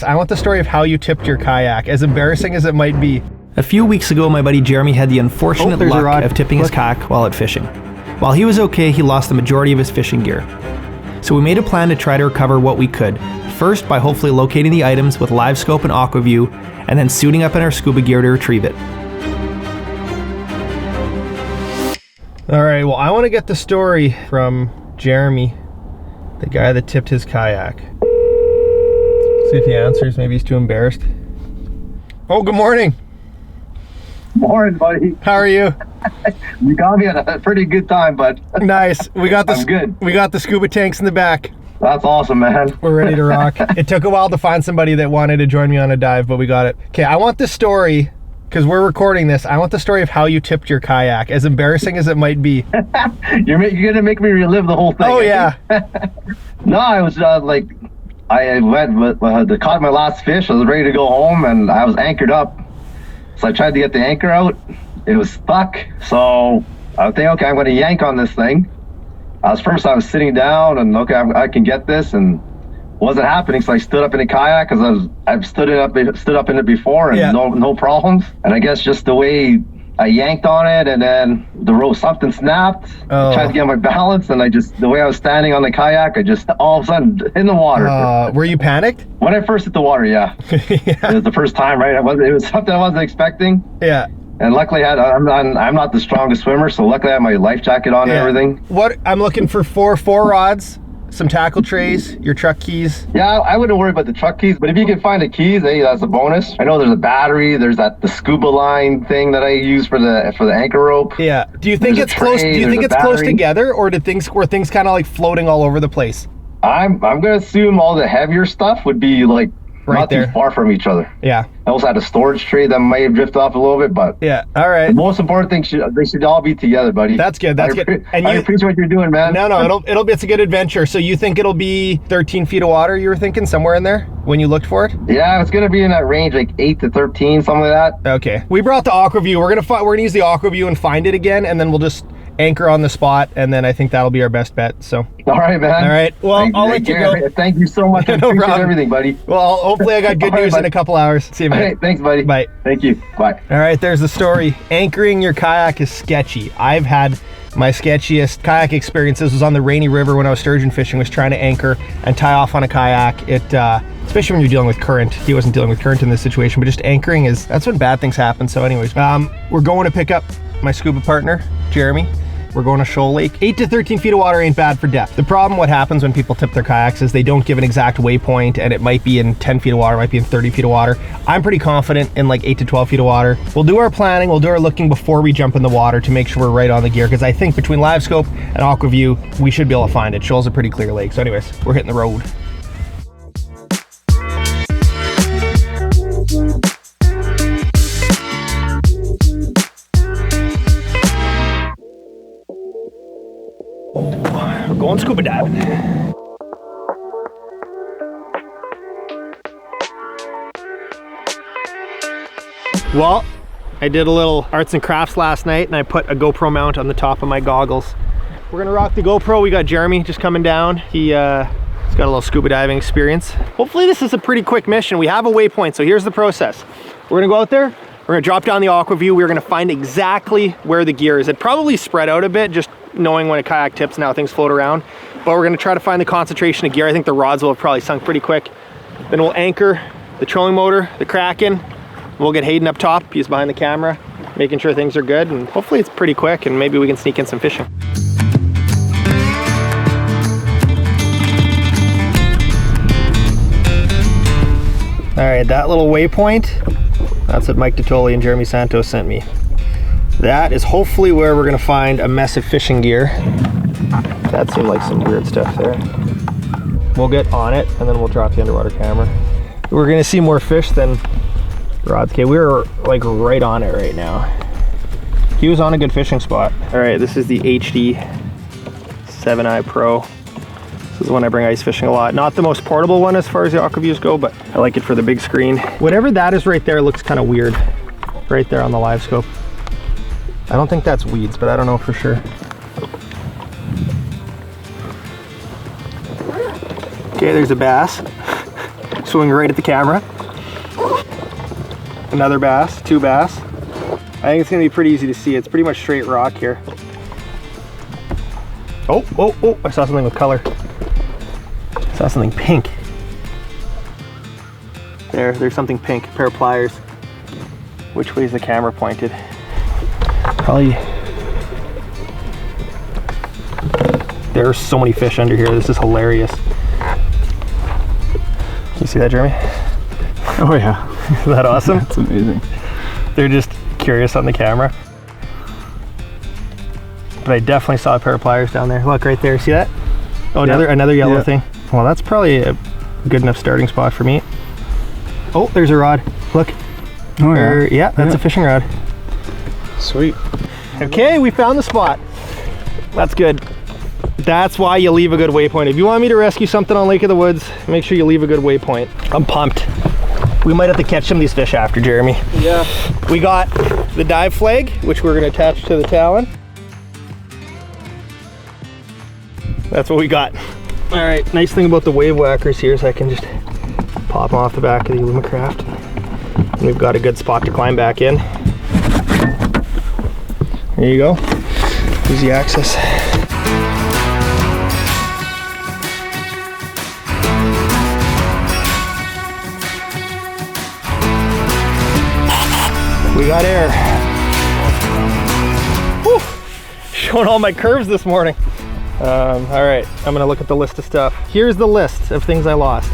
I want the story of how you tipped your kayak, as embarrassing as it might be. A few weeks ago, my buddy Jeremy had the unfortunate luck of tipping his kayak while out fishing. While he was okay, he lost the majority of his fishing gear. So we made a plan to try to recover what we could. First, by hopefully locating the items with live scope and aqua view, and then suiting up in our scuba gear to retrieve it. All right, well, I want to get the story from Jeremy, the guy that tipped his kayak. See if he answers. Maybe he's too embarrassed. Oh, good morning. Morning, buddy. How are you? You got me at a pretty good time, bud. Nice. We got I'm good. We got the scuba tanks in the back. That's awesome, man. We're ready to rock. It took a while to find somebody that wanted to join me on a dive, but we got it. Okay, I want the story, because we're recording this, I want the story of how you tipped your kayak, as embarrassing as it might be. You're gonna make me relive the whole thing. Oh, yeah. No, I was I went to caught my last fish. I was ready to go home, and I was anchored up. So I tried to get the anchor out. It was stuck. So I was thinking, okay, I'm going to yank on this thing. I was sitting down, and okay, I can get this, and it wasn't happening. So I stood up in the kayak, because I've stood up in it before, and no problems. And I guess just the way I yanked on it, and then the rope, something snapped. I tried to get my balance, and the way I was standing on the kayak, I just all of a sudden in the water. Were you panicked? When I first hit the water, yeah. It was the first time, right? It was something I wasn't expecting. Yeah. And luckily, I'm not the strongest swimmer, so luckily I had my life jacket on and everything. What I'm looking for: four rods, some tackle trays, your truck keys. Yeah, I wouldn't worry about the truck keys, but if you can find the keys, hey, that's a bonus. I know there's a battery. There's the scuba line thing that I use for the anchor rope. Yeah. Do you think it's close? Do you think it's close together, or were things kind of like floating all over the place? I'm gonna assume all the heavier stuff would be like not too far from each other. Yeah. I also had a storage tray that might have drifted off a little bit, but yeah. All right. The most important thing they should all be together, buddy. That's good. That's good. And I appreciate what you're doing, man. No, it's a good adventure. So you think it'll be 13 feet of water? You were thinking somewhere in there when you looked for it? Yeah, it's gonna be in that range, like 8 to 13, something like that. Okay. We brought the aqua view. We're gonna use the aqua view and find it again, and then we'll just anchor on the spot, and then I think that'll be our best bet. So all right, man. All right, well, I'll let you go. Thank you so much. I appreciate everything, buddy. Well, hopefully I got good news in a couple hours. See you, man. Hey, thanks, buddy. Bye. Thank you. Bye. All right, there's the story. Anchoring your kayak is sketchy. I've had my sketchiest kayak experiences was on the Rainy River when I was sturgeon fishing, was trying to anchor and tie off on a kayak. Especially when you're dealing with current. He wasn't dealing with current in this situation, but just anchoring that's when bad things happen. So anyways, we're going to pick up my scuba partner, Jeremy. We're going to Shoal Lake. 8 to 13 feet of water ain't bad for depth. The problem, what happens when people tip their kayaks, is they don't give an exact waypoint, and it might be in 10 feet of water, might be in 30 feet of water. I'm pretty confident in like 8 to 12 feet of water. We'll do our planning, we'll do our looking before we jump in the water to make sure we're right on the gear, because I think between live scope and aqua view, we should be able to find it. Shoal's a pretty clear lake. So anyways, we're hitting the road. We're going scuba diving. Well, I did a little arts and crafts last night, and I put a GoPro mount on the top of my goggles. We're gonna rock the GoPro. We got Jeremy just coming down. He's got a little scuba diving experience. Hopefully this is a pretty quick mission. We have a waypoint, so here's the process. We're gonna go out there, we're gonna drop down the aqua view, we're gonna find exactly where the gear is. It probably spread out a bit, just knowing when a kayak tips and how things float around, but we're gonna try to find the concentration of gear. I think the rods will have probably sunk pretty quick. Then we'll anchor the trolling motor, the Kraken. We'll get Hayden up top, he's behind the camera, making sure things are good, and hopefully it's pretty quick, and maybe we can sneak in some fishing. All right, that little waypoint, that's what Mike Titoli and Jeremy Santos sent me. That is hopefully where we're gonna find a mess of fishing gear. That seemed like some weird stuff there. We'll get on it, and then we'll drop the underwater camera. We're gonna see more fish than rods. Okay, we're like right on it right now. He was on a good fishing spot. All right, this is the HD 7i Pro. This is one I bring ice fishing a lot. Not the most portable one as far as the aqua views go, but I like it for the big screen. Whatever that is right there looks kind of weird. Right there on the live scope. I don't think that's weeds, but I don't know for sure. Okay, there's a bass. Swing right at the camera. Another bass, 2 bass. I think it's gonna be pretty easy to see. It's pretty much straight rock here. Oh, I saw something with color. I saw something pink. There's something pink, a pair of pliers. Which way is the camera pointed? Probably. There's so many fish under here. This is hilarious. Can you see that, Jeremy? Oh yeah. Isn't that awesome? That's amazing. They're just curious on the camera. But I definitely saw a pair of pliers down there. Look right there, see that? Oh, another yellow thing. Well, that's probably a good enough starting spot for me. Oh, there's a rod. Look. Oh yeah. Yeah, that's a fishing rod. Sweet. Okay, we found the spot. That's good. That's why you leave a good waypoint. If you want me to rescue something on Lake of the Woods, make sure you leave a good waypoint. I'm pumped. We might have to catch some of these fish after, Jeremy. Yeah. We got the dive flag, which we're gonna attach to the talon. That's what we got. All right, nice thing about the wave whackers here is I can just pop them off the back of the Alumacraft. And we've got a good spot to climb back in. There you go. Easy access. We got air. Whew. Showing all my curves this morning. All right, I'm gonna look at the list of stuff. Here's the list of things I lost.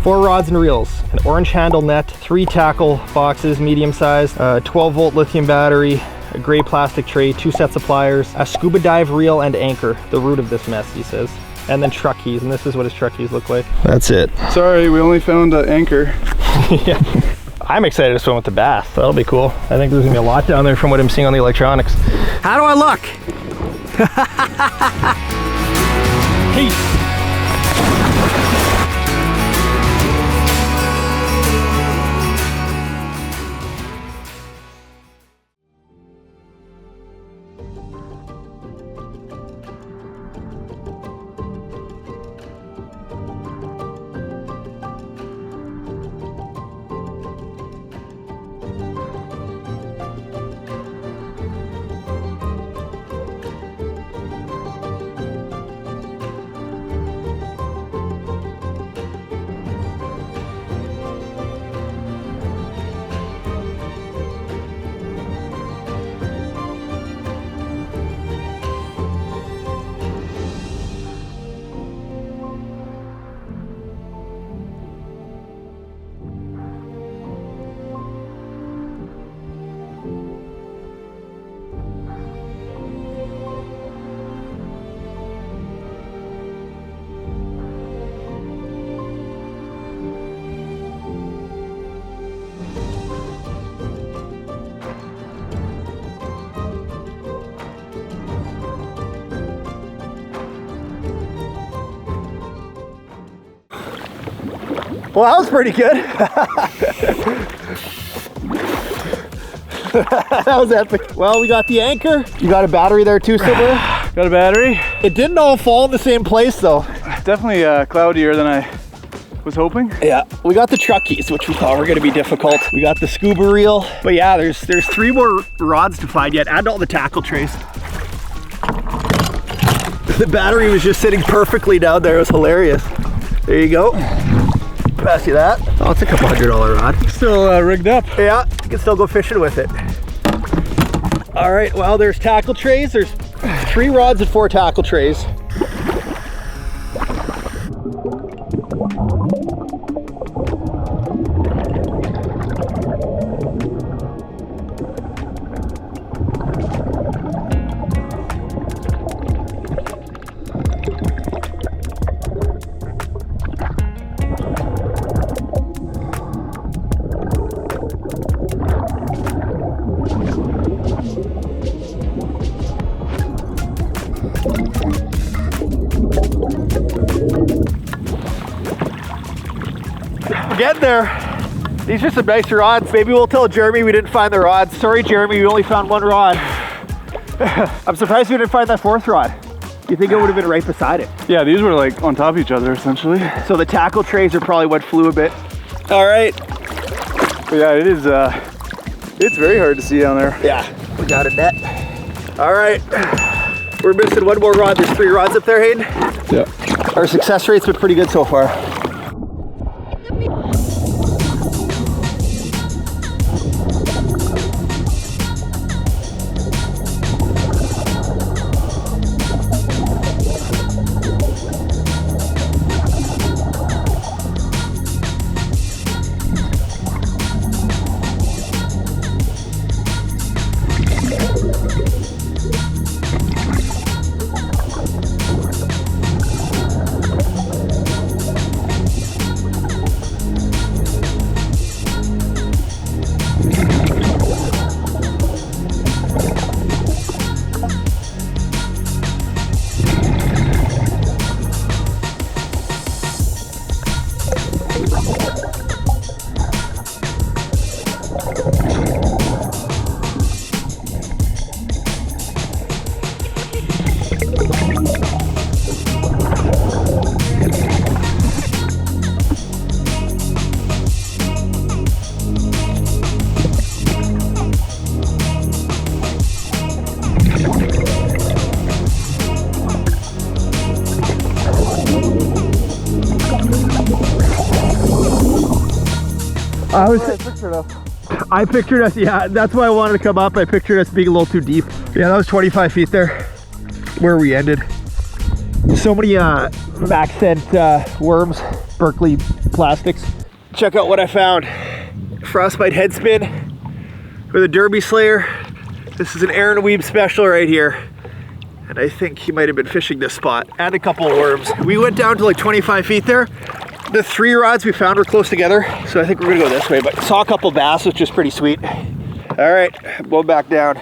4 rods and reels, an orange handle net, 3 tackle boxes, medium size, 12 volt lithium battery, a gray plastic tray, 2 sets of pliers, a scuba dive reel and anchor, the root of this mess, he says. And then truck keys, and this is what his truck keys look like. That's it. Sorry, we only found an anchor. Yeah. I'm excited to swim with the bass. That'll be cool. I think there's gonna be a lot down there from what I'm seeing on the electronics. How do I look? Peace. Well, that was pretty good. That was epic. Well, we got the anchor. You got a battery there too, Silver? Got a battery. It didn't all fall in the same place though. Definitely cloudier than I was hoping. Yeah, we got the truck keys, which we thought were gonna be difficult. We got the scuba reel. But yeah, there's 3 more rods to find yet. Add all the tackle trays. The battery was just sitting perfectly down there. It was hilarious. There you go. Pass you that. Oh, it's a couple $100 rod. Still rigged up. Yeah, you can still go fishing with it. All right, well, there's tackle trays. There's 3 rods and 4 tackle trays. Getting there. These are some nice rods. Maybe we'll tell Jeremy we didn't find the rods. Sorry, Jeremy, we only found 1 rod. I'm surprised we didn't find that 4th rod. You think it would have been right beside it? Yeah, these were like on top of each other essentially. So the tackle trays are probably what flew a bit. All right. But yeah, it is, it's very hard to see down there. Yeah, we got a net. All right. We're missing one more rod. There's 3 rods up there, Hayden. Yeah. Our success rate's been pretty good so far. I pictured us, yeah, that's why I wanted to come up. I pictured us being a little too deep. Yeah, that was 25 feet there where we ended. So many back scent worms, Berkeley plastics. Check out what I found. Frostbite head spin with a Derby Slayer. This is an Aaron Weeb special right here. And I think he might have been fishing this spot. And a couple of worms. We went down to like 25 feet there. The 3 rods we found were close together, so I think we're gonna go this way, but saw a couple bass, which is pretty sweet. All right, blow back down.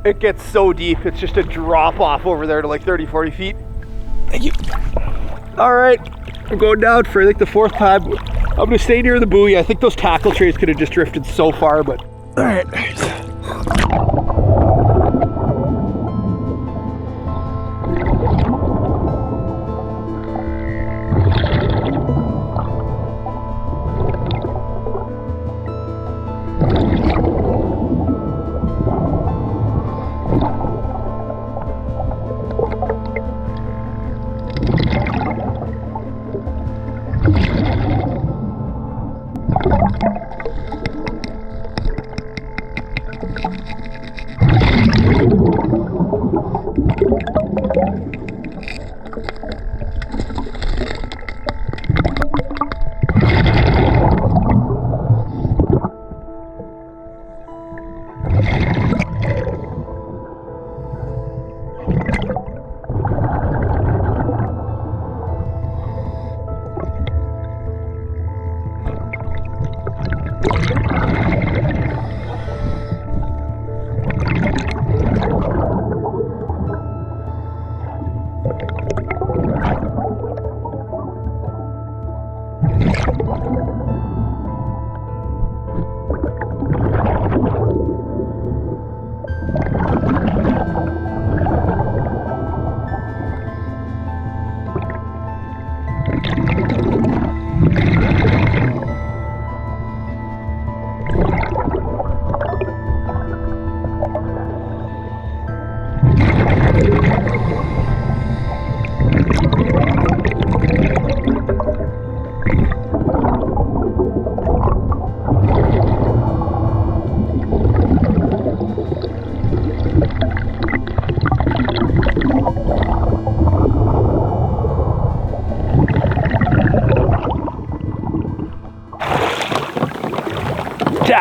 It gets so deep, it's just a drop off over there to like 30, 40 feet. Thank you. All right, I'm going down for I think the 4th time. I'm gonna stay near the buoy. I think those tackle trays could have just drifted so far, but all right.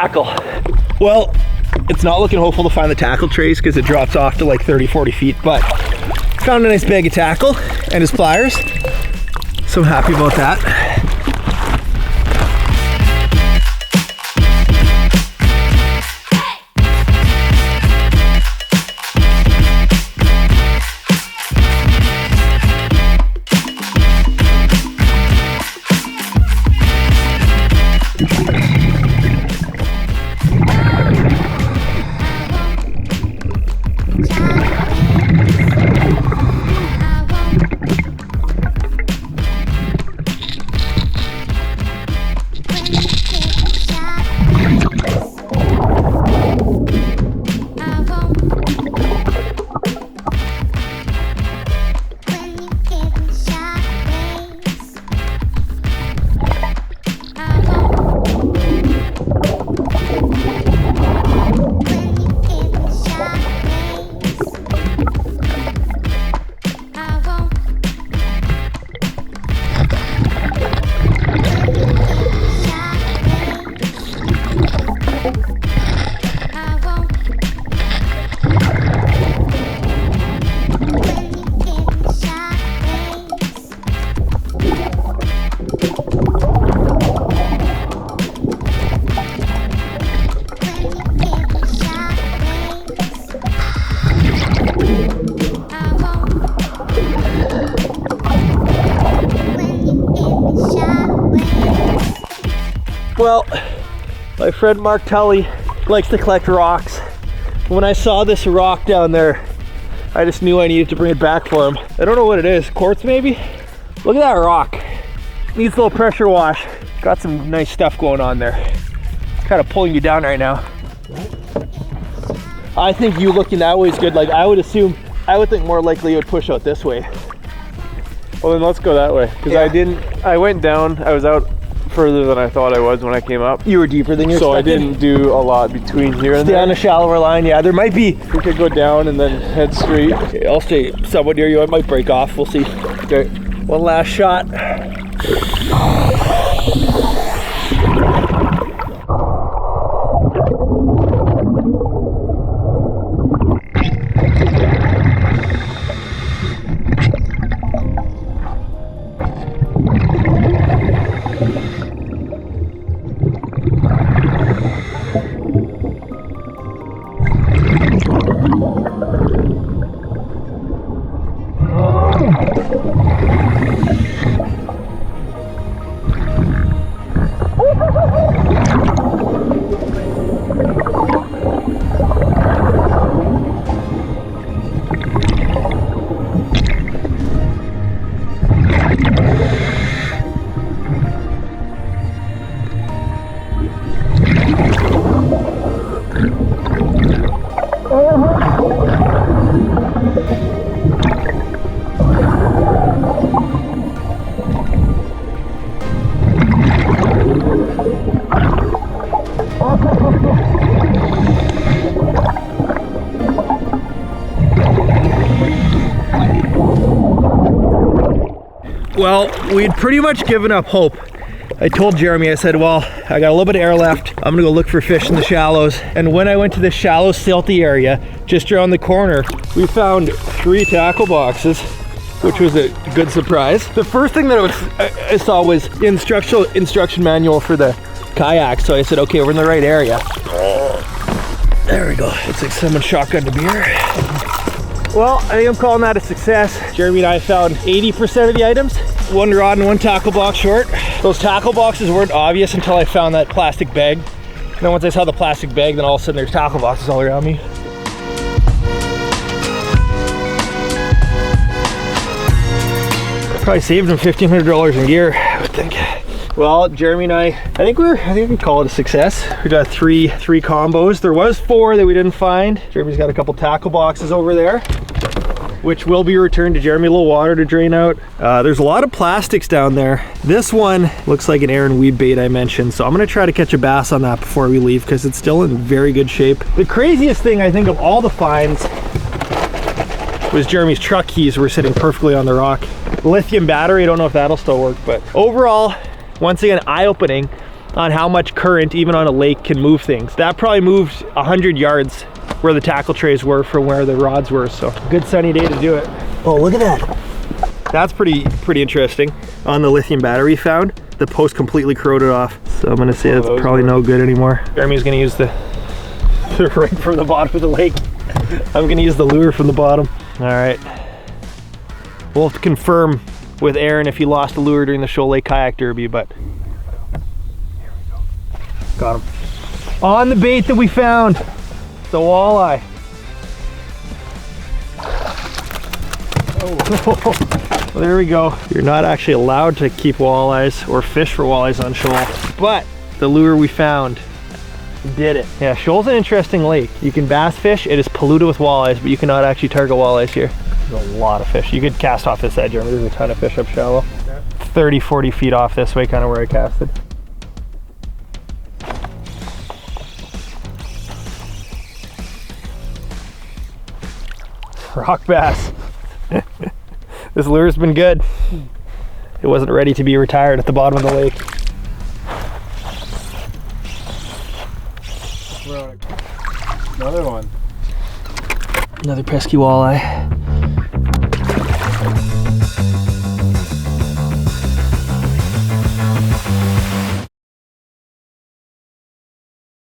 tackle. Well, it's not looking hopeful to find the tackle trace because it drops off to like 30-40 feet, but found a nice bag of tackle and his pliers, so I'm happy about that. Well, my friend Mark Tully likes to collect rocks. When I saw this rock down there, I just knew I needed to bring it back for him. I don't know what it is, quartz maybe? Look at that rock. Needs a little pressure wash. Got some nice stuff going on there. Kind of pulling you down right now. I think you looking that way is good. Like I would think more likely it would push out this way. Well then let's go that way. Because I went down, I was out further than I thought I was when I came up. You were deeper than you expected. So I didn't do a lot between here and there. Stay on a shallower line, yeah. There might be. We could go down and then head straight. Okay, I'll stay somewhat near you. I might break off, we'll see. Okay, one last shot. Well, we'd pretty much given up hope. I told Jeremy, I said, well, I got a little bit of air left. I'm gonna go look for fish in the shallows. And when I went to the shallow, silty area, just around the corner, we found 3 tackle boxes, which was a good surprise. The first thing that I saw was instruction manual for the kayak. So I said, okay, we're in the right area. There we go. Looks like someone shotgunned a beer. Well, I think I'm calling that a success. Jeremy and I found 80% of the items. 1 rod and 1 tackle box short. Those tackle boxes weren't obvious until I found that plastic bag. And then once I saw the plastic bag, then all of a sudden there's tackle boxes all around me. Probably saved him $1,500 in gear, I would think. Well, Jeremy and I think we can call it a success. We got three combos. There was 4 that we didn't find. Jeremy's got a couple tackle boxes over there, which will be returned to Jeremy. A little water to drain out. There's a lot of plastics down there. This one looks like an Aaron weed bait I mentioned, so I'm gonna try to catch a bass on that before we leave because it's still in very good shape. The craziest thing I think of all the finds was Jeremy's truck keys were sitting perfectly on the rock. Lithium battery, I don't know if that'll still work, but overall, once again, eye-opening. on how much current, even on a lake, can move things. That probably moved 100 yards where the tackle trays were from where the rods were, so good sunny day to do it. Oh, look at that. That's pretty interesting. On the lithium battery found, the post completely corroded off. So I'm gonna say that's probably no good anymore. Jeremy's gonna use the right from the bottom of the lake. I'm gonna use the lure from the bottom. All right. We'll have to confirm with Aaron if he lost a lure during the Shoal Lake Kayak Derby, but here we go. Got him. On the bait that we found, the walleye. Oh. Well, there we go. You're not actually allowed to keep walleyes or fish for walleyes on shoal, but the lure we found did it. Yeah, shoal's an interesting lake. You can bass fish. It is polluted with walleyes, but you cannot actually target walleyes here. There's a lot of fish. You could cast off this edge. There's a ton of fish up shallow. 30, 40 feet off this way, kind of where I casted. Rock bass. This lure's been good. It wasn't ready to be retired at the bottom of the lake. Another one. Another pesky walleye.